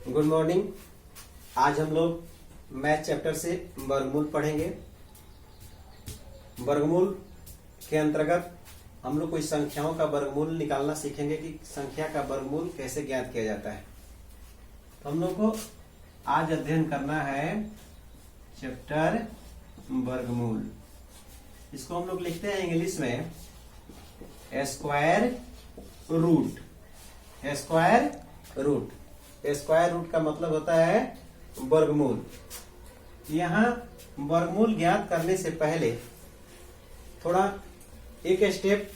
Good morning. आज हम लोग मैथ चैप्टर से वर्गमूल पढ़ेंगे। वर्गमूल के अंतर्गत हम लोग कोई संख्याओं का वर्गमूल निकालना सीखेंगे कि संख्या का वर्गमूल कैसे ज्ञात किया जाता है। तो हम लोग को आज अध्ययन करना है चैप्टर वर्गमूल। इसको हम लोग लिखते हैं इंग्लिश में square root. Square root, square root का मतलब होता है वर्गमूल। यहाँ वर्गमूल ज्ञात करने से पहले थोड़ा एक स्टेप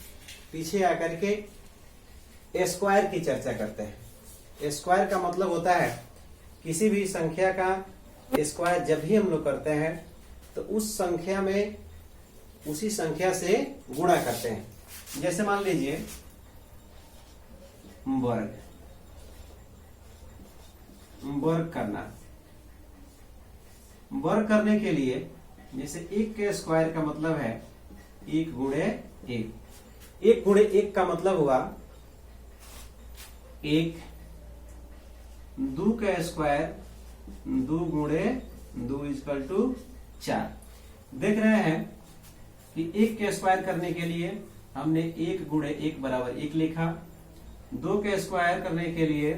पीछे आकर के स्क्वायर की चर्चा करते हैं। स्क्वायर का मतलब होता है किसी भी संख्या का स्क्वायर जब भी हम लोग करते हैं तो उस संख्या में उसी संख्या से गुणा करते हैं। जैसे मान लीजिए वर्ग करना। वर्ग करने के लिए जैसे एक के स्क्वायर का मतलब है एक गुणे एक। एक गुणे एक का मतलब हुआ एक। दो का स्क्वायर दो गुणे दो इक्वल टू 4। देख रहे हैं कि एक के स्क्वायर करने के लिए हमने एक गुणे एक बराबर एक लिखा। दो के स्क्वायर करने के लिए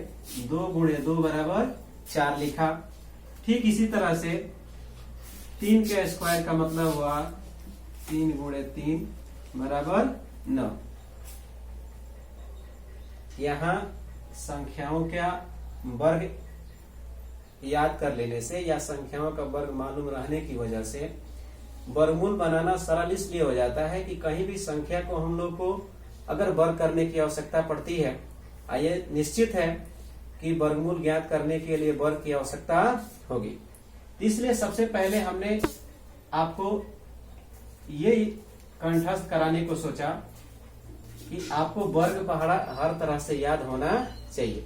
दो गुणे दो बराबर 4 लिखा। ठीक इसी तरह से तीन के स्क्वायर का मतलब हुआ तीन गुणे तीन बराबर 9। यहाँ संख्याओं का वर्ग याद कर लेने से या संख्याओं का वर्ग मालूम रहने की वजह से वर्गमूल बनाना सरल इसलिए हो जाता है कि कहीं भी संख्या को हम लोग को अगर वर्ग करने की आवश्यकता पड़ती है, ये निश्चित है कि वर्गमूल ज्ञात करने के लिए वर्ग की आवश्यकता होगी। इसलिए सबसे पहले हमने आपको ये कंठस्थ कराने को सोचा कि आपको वर्ग पहाड़ा हर तरह से याद होना चाहिए।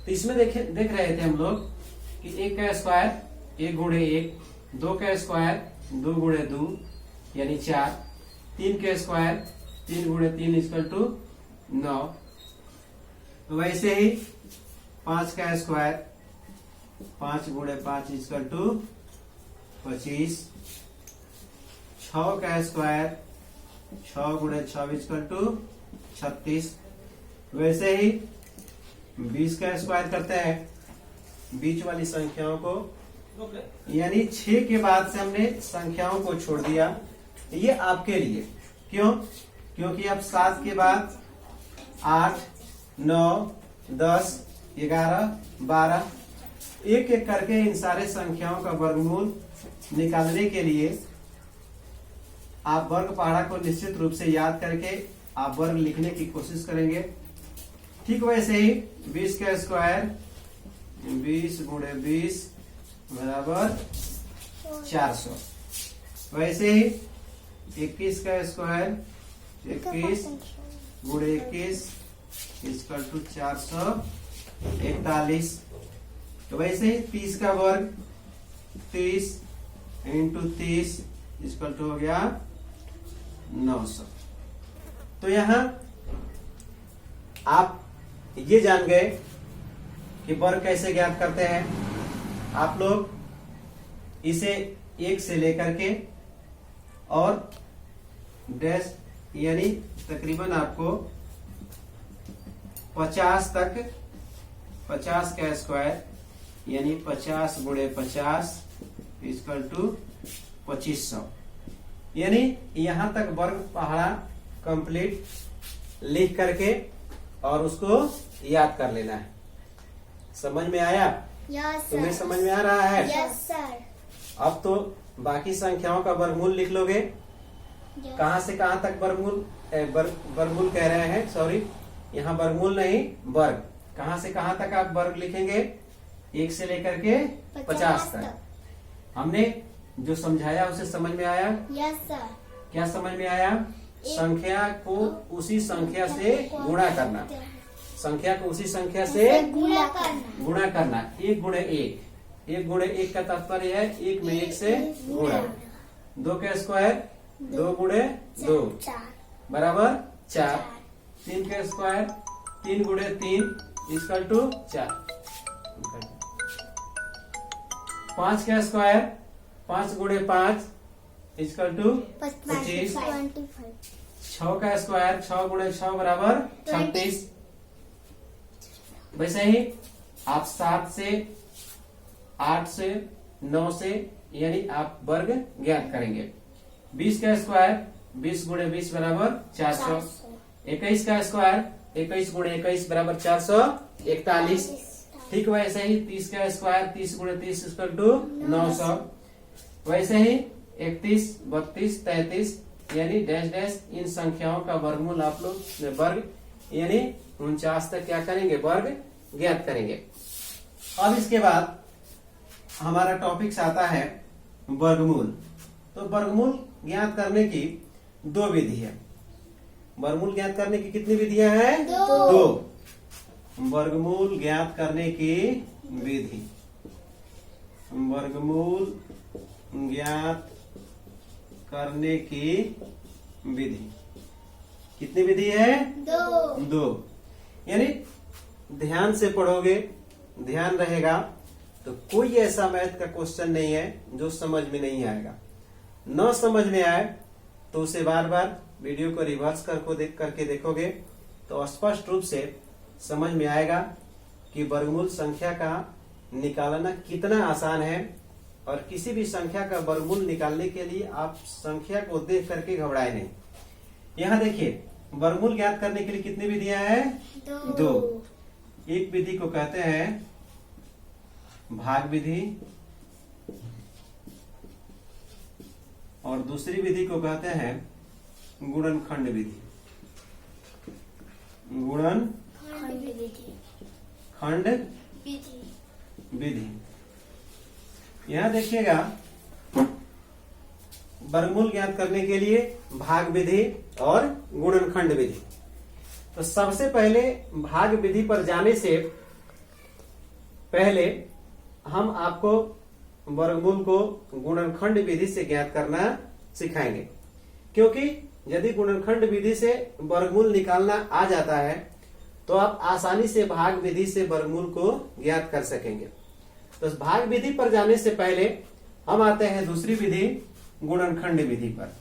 तो इसमें देख रहे थे हम लोग कि एक का स्क्वायर एक गुणे एक, दो का स्क्वायर दो गुणे दो यानी 4, तीन का स्क्वायर तीन गुणे तीन इक्वल टू 9। वैसे ही 5 का स्क्वायर 5 गुणे 5 इक्वल टू 25। 6 का स्क्वायर 6 गुणे 6 इक्वल टू 36। वैसे ही 20 का स्क्वायर करते हैं बीच वाली संख्याओं को, यानी 6 के बाद से हमने संख्याओं को छोड़ दिया। ये आपके लिए क्यों? क्योंकि अब 7 के बाद 8 9 10 11 12 एक एक करके इन सारे संख्याओं का वर्गमूल निकालने के लिए आप वर्ग पहाड़ा को निश्चित रूप से याद करके आप वर्ग लिखने की कोशिश करेंगे। ठीक वैसे ही 20 का स्क्वायर 20 गुणे 20 बराबर 400। वैसे ही 21 का स्क्वायर 21 गुणे 21 इक्वल टू 441। तो वैसे ही 30 का वर्ग 30 इंटू 30 इक्वल टू हो गया 900। तो यहाँ आप ये जान गए कि वर्ग कैसे ज्ञात करते हैं। आप लोग इसे 1 से लेकर के और डैश यानी तकरीबन आपको 50 तक, 50 का स्क्वायर यानी 50 गुणे 50 इक्वल टू 2500, यानी यहां तक वर्ग पहाड़ा कंप्लीट लिख करके और उसको याद कर लेना है। समझ में आया? यस तुम्हें सर। समझ में आ रहा है? Yes sir. अब तो बाकी संख्याओं का वर्गमूल लिख लोगे। कहां से कहां तक वर्गमूल वर्गमूल कह रहे हैं, सॉरी यहाँ वर्गमूल नहीं वर्ग। कहां से कहां तक आप वर्ग लिखेंगे? 1 से लेकर के 50 तक। हमने जो समझाया उसे समझ में आया? Yes sir. क्या समझ में आया? संख्या को उसी संख्या से गुणा करना। संख्या को उसी संख्या से गुणा करना। 1 गुणे 1, 1 गुणे 1 का तात्पर्य है 1 में 1 से गुणा। 2 का स्क्वायर 2 गुणे 2 बराबर 4। 3 का स्क्वायर 3 गुणे 3 इक्वल टू 4। 5 का स्क्वायर 5 गुणे 5 इक्वल टू 25। 6 का स्क्वायर 6 गुणे 6 बराबर 36। वैसे ही आप 7 से 8 से 9 से यानी आप वर्ग ज्ञात करेंगे। 20 का स्क्वायर 20 गुणे 20 बराबर 400। 21 का स्क्वायर 21 गुणे 21 बराबर 441। ठीक वैसे ही 30 का स्क्वायर 30 गुणे 30 इक्वल टू 900। वैसे ही 31 32 33 यानी डैश डैश इन संख्याओं का वर्गमूल आप लोग वर्ग यानी 49 तक क्या करेंगे, वर्ग ज्ञात करेंगे। अब इसके बाद हमारा टॉपिक्स आता है वर्गमूल। तो वर्गमूल ज्ञात करने की दो विधि है। वर्गमूल ज्ञात करने की कितनी विधियां हैं? दो। वर्गमूल ज्ञात करने की विधि, वर्गमूल ज्ञात करने की विधि कितनी विधि है? दो। यानी ध्यान से पढ़ोगे, ध्यान रहेगा तो कोई ऐसा मैथ का क्वेश्चन नहीं है जो समझ में नहीं आएगा। न समझ में आए तो उसे बार बार वीडियो को रिवर्स करके देखोगे तो स्पष्ट रूप से समझ में आएगा कि वर्गमूल संख्या का निकालना कितना आसान है। और किसी भी संख्या का वर्गमूल निकालने के लिए आप संख्या को देख करके घबराए नहीं। यहाँ देखिए वर्गमूल ज्ञात करने के लिए कितनी विधियां हैं? दो। एक विधि को कहते हैं भाग विधि और दूसरी विधि को कहते हैं गुणनखंड विधि। खंड विधि। यहां देखिएगा वर्गमूल ज्ञात करने के लिए भाग विधि और गुणनखंड विधि। तो सबसे पहले भाग विधि पर जाने से पहले हम आपको वर्गमूल को गुणनखंड विधि से ज्ञात करना सिखाएंगे। क्योंकि यदि गुणनखंड विधि से वर्गमूल निकालना आ जाता है तो आप आसानी से भाग विधि से वर्गमूल को ज्ञात कर सकेंगे। तो भाग विधि पर जाने से पहले हम आते हैं दूसरी विधि गुणनखंड विधि पर।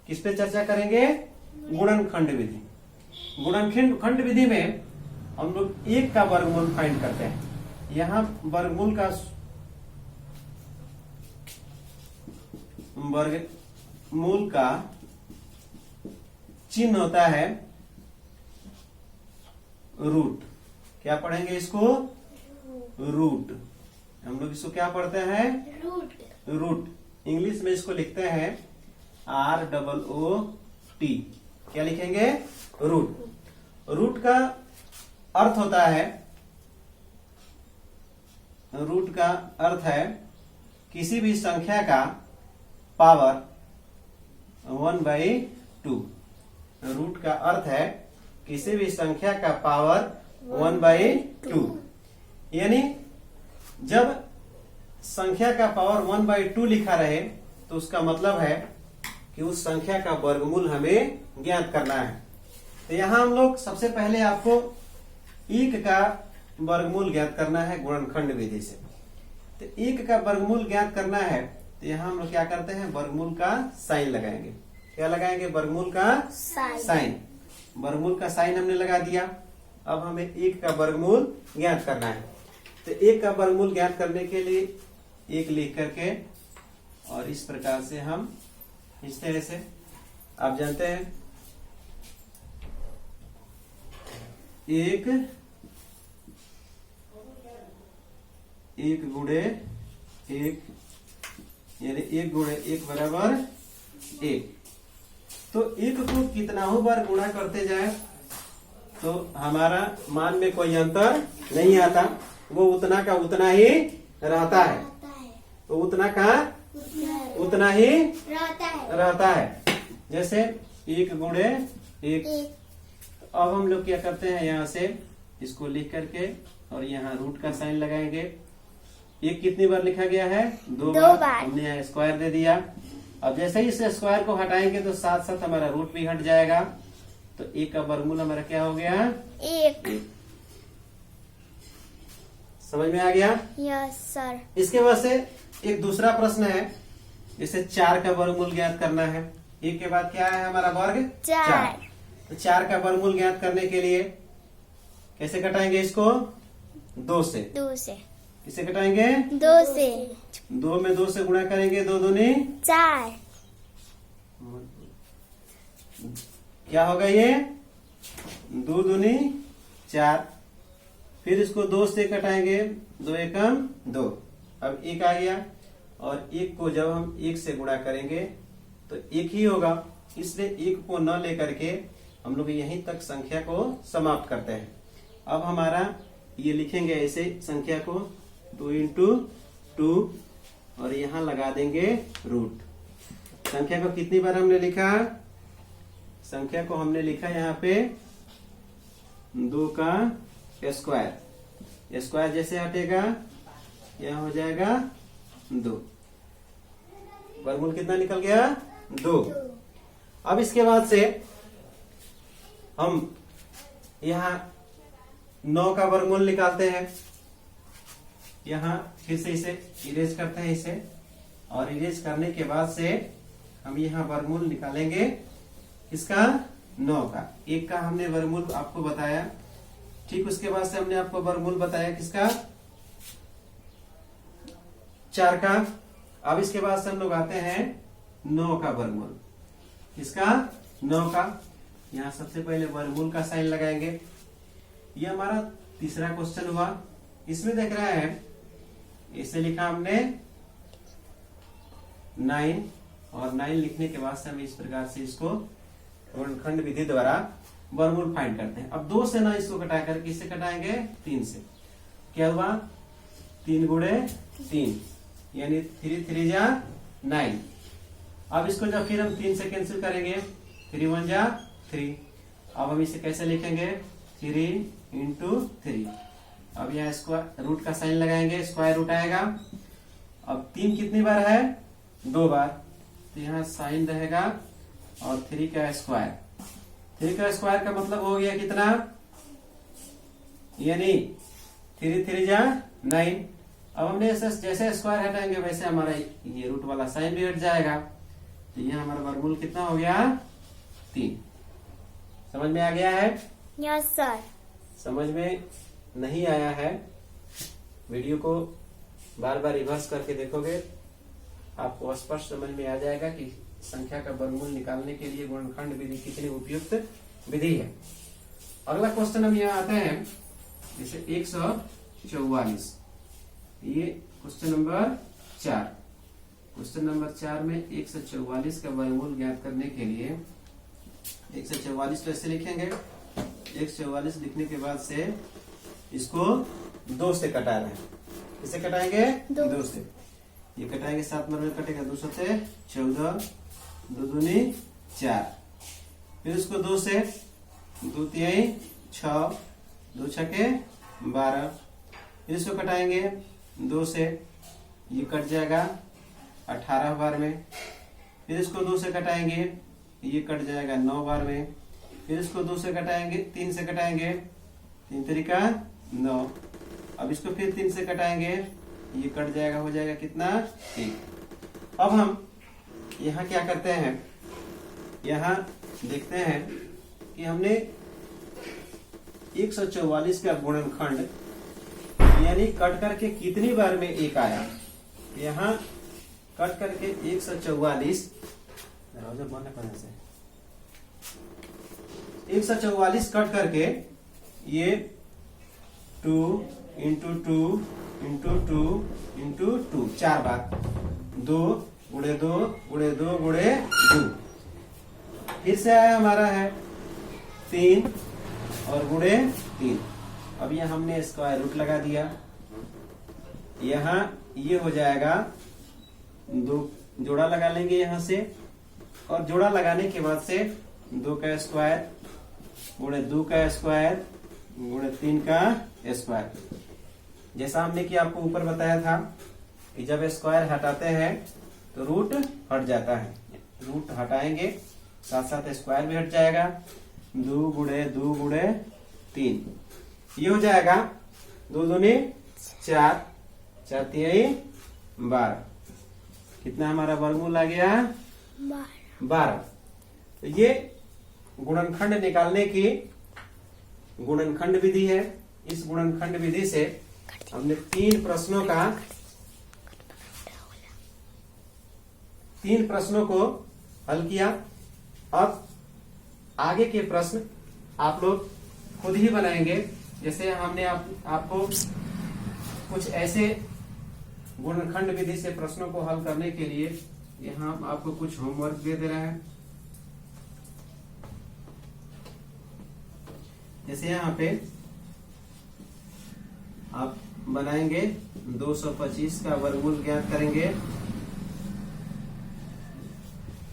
किस पे चर्चा करेंगे? गुणनखंड विधि। गुणनखंड विधि में हम लोग एक का वर्गमूल फाइंड करते हैं। यहाँ वर्गमूल का चिन्ह होता है रूट। क्या पढ़ेंगे इसको? रूट। हम लोग इसको क्या पढ़ते हैं? रूट। इंग्लिश में इसको लिखते हैं ROOT। क्या लिखेंगे? रूट। रूट का अर्थ होता है, रूट का अर्थ है किसी भी संख्या का पावर 1/2। रूट का अर्थ है किसी भी संख्या का पावर 1/2। यानी जब संख्या का पावर 1/2 लिखा रहे तो उसका मतलब है कि उस संख्या का वर्गमूल हमें ज्ञात करना है। तो यहाँ हम लोग सबसे पहले आपको एक का वर्गमूल ज्ञात करना है गुणनखंड विधि से। तो एक का वर्गमूल ज्ञात करना है तो यहाँ हम लोग क्या करते हैं? वर्गमूल का साइन लगाएंगे। क्या लगाएंगे? वर्गमूल का साइन। वर्गमूल का साइन हमने लगा दिया। अब हमें एक का वर्गमूल ज्ञात करना है। तो एक का वर्गमूल ज्ञात करने के लिए एक लिख करके और इस प्रकार से हम इस तरह से, आप जानते हैं एक गुणे एक यानी 1 गुणे 1 बराबर 1। तो एक को कितना हो बार गुणा करते जाए तो हमारा मान में कोई अंतर नहीं आता, वो उतना का उतना ही रहता है। तो उतना का उतना ही रहता है। जैसे 1 गुणे 1। अब हम लोग क्या करते हैं? यहाँ से इसको लिख करके और यहाँ रूट का साइन लगाएंगे। एक कितनी बार लिखा गया है? 2 बार। हमने यहाँ स्क्वायर दे दिया। अब जैसे ही इस स्क्वायर को हटाएंगे तो साथ साथ हमारा रूट भी हट जाएगा। तो एक का वर्गमूल हमारा क्या हो गया? 1। समझ में आ गया? Yes sir. इसके बाद से एक दूसरा प्रश्न है, जैसे 4 का वर्गमूल ज्ञात करना है। एक के बाद क्या है हमारा वर्ग 4। तो 4 का वर्गमूल ज्ञात करने के लिए कैसे घटाएंगे इसको? 2 से। किसे घटाएंगे? 2 से। 2 में 2 से गुणा करेंगे, 2 दूनी 4। क्या होगा ये? 2 दूनी 4। फिर इसको 2 से घटाएंगे, 2 एकम 2। अब 1 आ गया, और 1 को जब हम 1 से गुणा करेंगे तो 1 ही होगा, इसलिए 1 को न लेकर के हम लोग यहीं तक संख्या को समाप्त करते हैं। अब हमारा ये लिखेंगे ऐसे संख्या को 2 इंटू 2, और यहाँ लगा देंगे रूट। संख्या को कितनी बार हमने लिखा? संख्या को हमने लिखा यहाँ पे 2 का स्क्वायर। स्क्वायर जैसे हटेगा यह हो जाएगा 2। वर्गमूल कितना निकल गया? 2। अब इसके बाद से हम यहाँ 9 का वर्गमूल निकालते हैं। यहाँ फिर से इसे इरेज करते हैं इसे, और इरेज करने के बाद से हम यहाँ वर्गमूल निकालेंगे किसका? 9 का। 1 का हमने वर्गमूल आपको बताया, ठीक उसके बाद से हमने आपको वर्गमूल बताया किसका? 4 का। अब इसके बाद से हम लोग आते हैं 9 का वर्गमूल। किसका? 9 का। यहाँ सबसे पहले वर्गमूल का साइन लगाएंगे। ये हमारा तीसरा क्वेश्चन हुआ। इसमें देख रहा है, इसे लिखा हमने 9, और 9 लिखने के बाद से हम इस प्रकार से इसको गुणनखंड विधि द्वारा वर्गमूल फाइंड करते हैं। अब 2 से ना इसको घटा करके इसे घटाएंगे 3 से। क्या हुआ? 3 गुणे 3, यानी 3 3 जा 9। अब इसको जब फिर हम 3 से कैंसिल करेंगे, 3 1 जा 3। अब हम इसे कैसे लिखेंगे? 3 इंटू 3। अब यहाँ स्क्वायर रूट का साइन लगाएंगे, स्क्वायर रूट आएगा। अब 3 कितनी बार है? 2 बार, तो यहाँ साइन रहेगा, और 3 का स्क्वायर। 3 का स्क्वायर का मतलब हो गया कितना? यानी 3 3 जा 9। अब हमने जैसे स्क्वायर हटाएंगे वैसे हमारा ये रूट वाला साइन भी हट जाएगा। तो यहाँ हमारा वर्गमूल कितना हो गया? 3। समझ में आ गया है? Yes sir. समझ में नहीं आया है, वीडियो को बार बार रिवर्स करके देखोगे, आपको स्पष्ट समझ में आ जाएगा कि संख्या का वर्गमूल निकालने के लिए गुणनखंड विधि कितनी उपयुक्त विधि है। अगला क्वेश्चन हम यहाँ आते हैं, जैसे 144। ये क्वेश्चन नंबर 4। क्वेश्चन नंबर 4 में 144 का वर्गमूल ज्ञात करने के लिए 144 तो ऐसे लिखेंगे। 144 लिखने के बाद से इसको 2 से कटा रहे हैं। किसे कटाएंगे? 2 से। ये कटाएंगे 7 नंबर में कटेगा, 2 से 14, 2 दूनी 4। फिर इसको 2 से 2 तिहाई 6, 2 छके 12। फिर इसको कटाएंगे 2 से, ये कट जाएगा 18 बार में। फिर इसको 2 से कटाएंगे, ये कट जाएगा 9 बार में। फिर इसको 2 से कटाएंगे, 3 से कटाएंगे, 3 तरीका 9। अब इसको फिर 3 से कटाएंगे, ये कट जाएगा, हो जाएगा कितना? 1। अब हम यहाँ क्या करते हैं? यहाँ देखते हैं कि हमने 144 का गुणनखंड यानी कट करके कितनी बार में 1 आया। यहाँ कट करके 144 144 कट करके ये 2 इंटू 2 इंटू 2 इंटू 2 4 बार, 2 गुणे 2 गुणे 2 गुणे 2। फिर से आया हमारा है 3 और गुणे 3। अब यहाँ हमने स्क्वायर रूट लगा दिया। यहाँ ये हो जाएगा 2, जोड़ा लगा लेंगे यहाँ से, और जोड़ा लगाने के बाद से 2 का स्क्वायर गुणे 2 का स्क्वायर गुणे 3 का स्क्वायर। जैसा हमने कि आपको ऊपर बताया था कि जब स्क्वायर हटाते हैं तो रूट हट जाता है। रूट हटाएंगे साथ साथ स्क्वायर भी हट जाएगा। 2 गुणे 2 गुणे 3, ये हो जाएगा 2 दूनी 4, 4 तिहाई 12। कितना हमारा वर्गमूल आ गया? 12। तो ये गुणनखंड निकालने की गुणनखंड विधि है। इस गुणनखंड विधि से हमने 3 प्रश्नों को हल किया। अब आगे के प्रश्न आप लोग खुद ही बनाएंगे। जैसे हमने आपको कुछ ऐसे गुणनखंड विधि से प्रश्नों को हल करने के लिए यहाँ आपको कुछ होमवर्क दे रहा है। जैसे यहाँ पे आप बनाएंगे 225 का वर्गमूल ज्ञात करेंगे,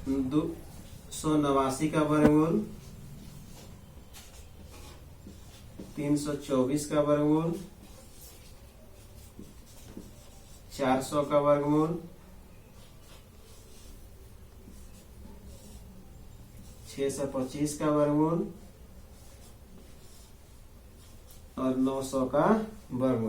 289 का वर्गमूल, 324 का वर्गमूल, 400 का वर्गमूल, 625 का वर्गमूल और 900 का वर्गमूल।